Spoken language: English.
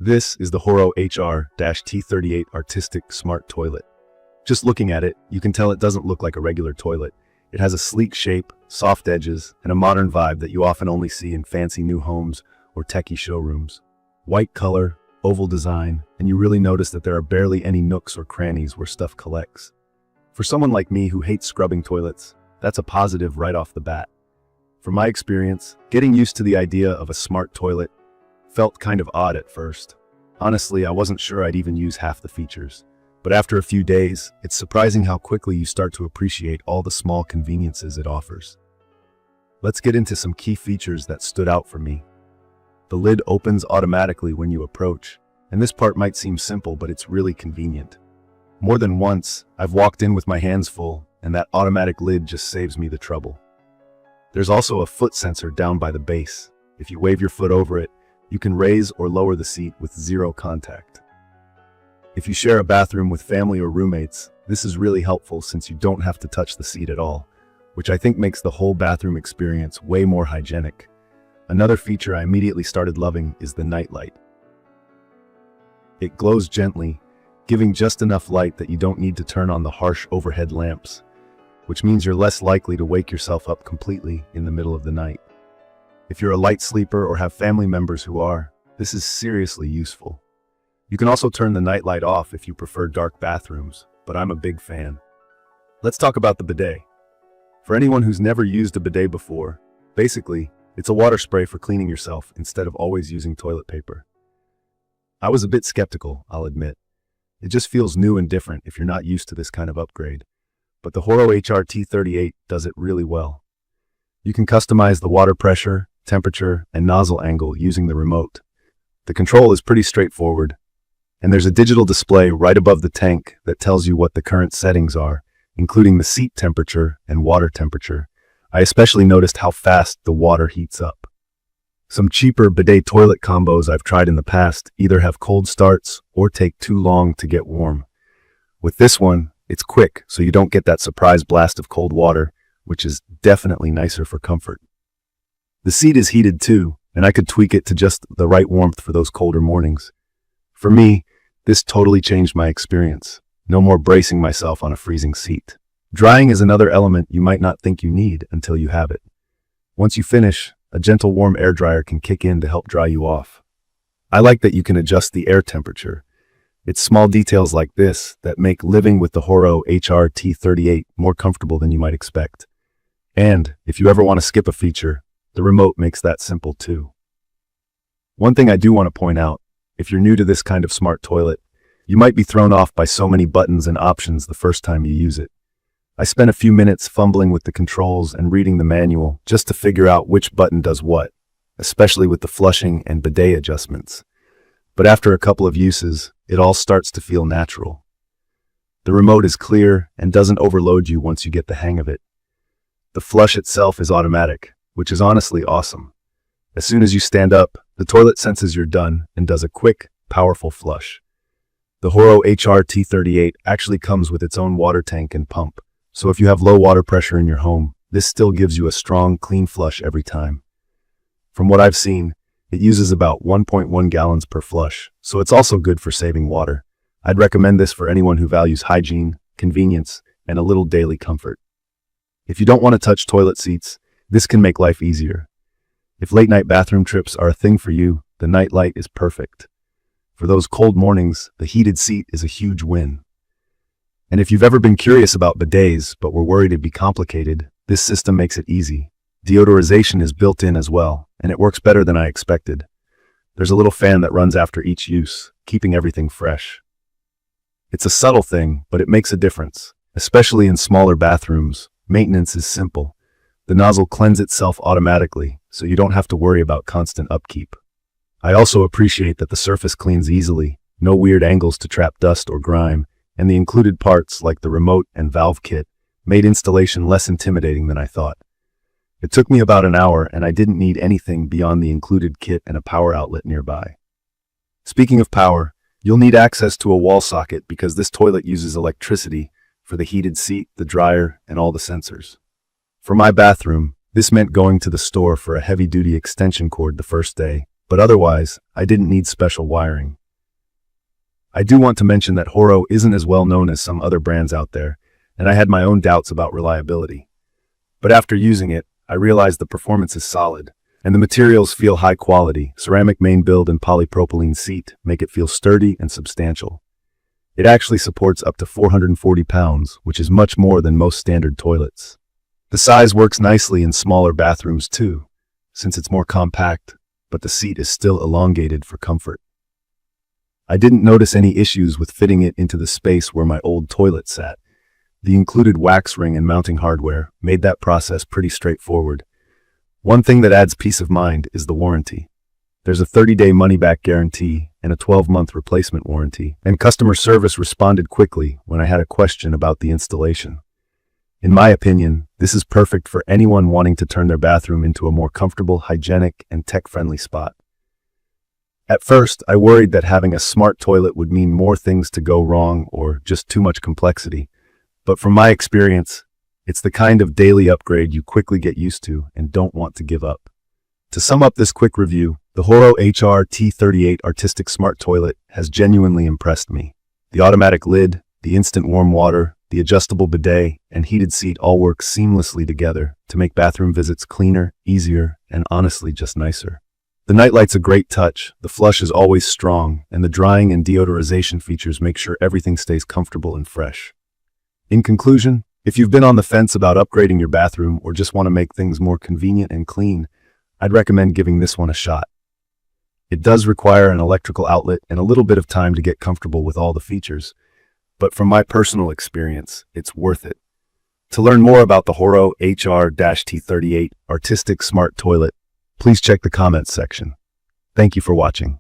This is the HOROW HR-T38 Artistic Smart Toilet. Just looking at it, you can tell it doesn't look like a regular toilet. It has a sleek shape, soft edges, and a modern vibe that you often only see in fancy new homes or techie showrooms. White color, oval design, and you really notice that there are barely any nooks or crannies where stuff collects. For someone like me who hates scrubbing toilets, that's a positive right off the bat. From my experience, getting used to the idea of a smart toilet felt kind of odd at first. Honestly, I wasn't sure I'd even use half the features. But after a few days, it's surprising how quickly you start to appreciate all the small conveniences it offers. Let's get into some key features that stood out for me. The lid opens automatically when you approach, and this part might seem simple, but it's really convenient. More than once, I've walked in with my hands full, and that automatic lid just saves me the trouble. There's also a foot sensor down by the base. If you wave your foot over it, you can raise or lower the seat with zero contact. If you share a bathroom with family or roommates, this is really helpful since you don't have to touch the seat at all, which I think makes the whole bathroom experience way more hygienic. Another feature I immediately started loving is the night light. It glows gently, giving just enough light that you don't need to turn on the harsh overhead lamps, which means you're less likely to wake yourself up completely in the middle of the night. If you're a light sleeper or have family members who are, this is seriously useful. You can also turn the nightlight off if you prefer dark bathrooms, but I'm a big fan. Let's talk about the bidet. For anyone who's never used a bidet before, basically, it's a water spray for cleaning yourself instead of always using toilet paper. I was a bit skeptical, I'll admit. It just feels new and different if you're not used to this kind of upgrade. But the HOROW HR-T38 does it really well. You can customize the water pressure, temperature, and nozzle angle using the remote. The control is pretty straightforward, and there's a digital display right above the tank that tells you what the current settings are, including the seat temperature and water temperature. I especially noticed how fast the water heats up. Some cheaper bidet toilet combos I've tried in the past either have cold starts or take too long to get warm. With this one, it's quick, so you don't get that surprise blast of cold water, which is definitely nicer for comfort. The seat is heated too, and I could tweak it to just the right warmth for those colder mornings. For me, this totally changed my experience. No more bracing myself on a freezing seat. Drying is another element you might not think you need until you have it. Once you finish, a gentle warm air dryer can kick in to help dry you off. I like that you can adjust the air temperature. It's small details like this that make living with the HOROW HR-T38 more comfortable than you might expect. And if you ever want to skip a feature, the remote makes that simple too. One thing I do want to point out, if you're new to this kind of smart toilet, you might be thrown off by so many buttons and options the first time you use it. I spent a few minutes fumbling with the controls and reading the manual just to figure out which button does what, especially with the flushing and bidet adjustments. But after a couple of uses, it all starts to feel natural. The remote is clear and doesn't overload you once you get the hang of it. The flush itself is automatic, which is honestly awesome. As soon as you stand up, the toilet senses you're done and does a quick, powerful flush. The HOROW HR-T38 actually comes with its own water tank and pump, so if you have low water pressure in your home, this still gives you a strong, clean flush every time. From what I've seen, it uses about 1.1 gallons per flush, so it's also good for saving water. I'd recommend this for anyone who values hygiene, convenience, and a little daily comfort. If you don't want to touch toilet seats, this can make life easier. If late-night bathroom trips are a thing for you, the night light is perfect. For those cold mornings, the heated seat is a huge win. And if you've ever been curious about bidets but were worried it'd be complicated, this system makes it easy. Deodorization is built in as well, and it works better than I expected. There's a little fan that runs after each use, keeping everything fresh. It's a subtle thing, but it makes a difference. Especially in smaller bathrooms, maintenance is simple. The nozzle cleanses itself automatically, so you don't have to worry about constant upkeep. I also appreciate that the surface cleans easily, no weird angles to trap dust or grime, and the included parts like the remote and valve kit made installation less intimidating than I thought. It took me about an hour and I didn't need anything beyond the included kit and a power outlet nearby. Speaking of power, you'll need access to a wall socket because this toilet uses electricity for the heated seat, the dryer, and all the sensors. For my bathroom, this meant going to the store for a heavy-duty extension cord the first day, but otherwise, I didn't need special wiring. I do want to mention that HOROW isn't as well known as some other brands out there, and I had my own doubts about reliability. But after using it, I realized the performance is solid, and the materials feel high quality. Ceramic main build and polypropylene seat make it feel sturdy and substantial. It actually supports up to 440 pounds, which is much more than most standard toilets. The size works nicely in smaller bathrooms too, since it's more compact, but the seat is still elongated for comfort. I didn't notice any issues with fitting it into the space where my old toilet sat. The included wax ring and mounting hardware made that process pretty straightforward. One thing that adds peace of mind is the warranty. There's a 30-day money-back guarantee and a 12-month replacement warranty, and customer service responded quickly when I had a question about the installation. In my opinion, this is perfect for anyone wanting to turn their bathroom into a more comfortable, hygienic, and tech-friendly spot. At first, I worried that having a smart toilet would mean more things to go wrong or just too much complexity. But from my experience, it's the kind of daily upgrade you quickly get used to and don't want to give up. To sum up this quick review, the HOROW HR-T38 Artistic Smart Toilet has genuinely impressed me. The automatic lid, the instant warm water, the adjustable bidet, and heated seat all work seamlessly together to make bathroom visits cleaner, easier, and honestly just nicer. The nightlight's a great touch, the flush is always strong, and the drying and deodorization features make sure everything stays comfortable and fresh. In conclusion, if you've been on the fence about upgrading your bathroom or just want to make things more convenient and clean, I'd recommend giving this one a shot. It does require an electrical outlet and a little bit of time to get comfortable with all the features, but from my personal experience, it's worth it. To learn more about the HOROW HR-T38 Artistic Smart Toilet, please check the comments section. Thank you for watching.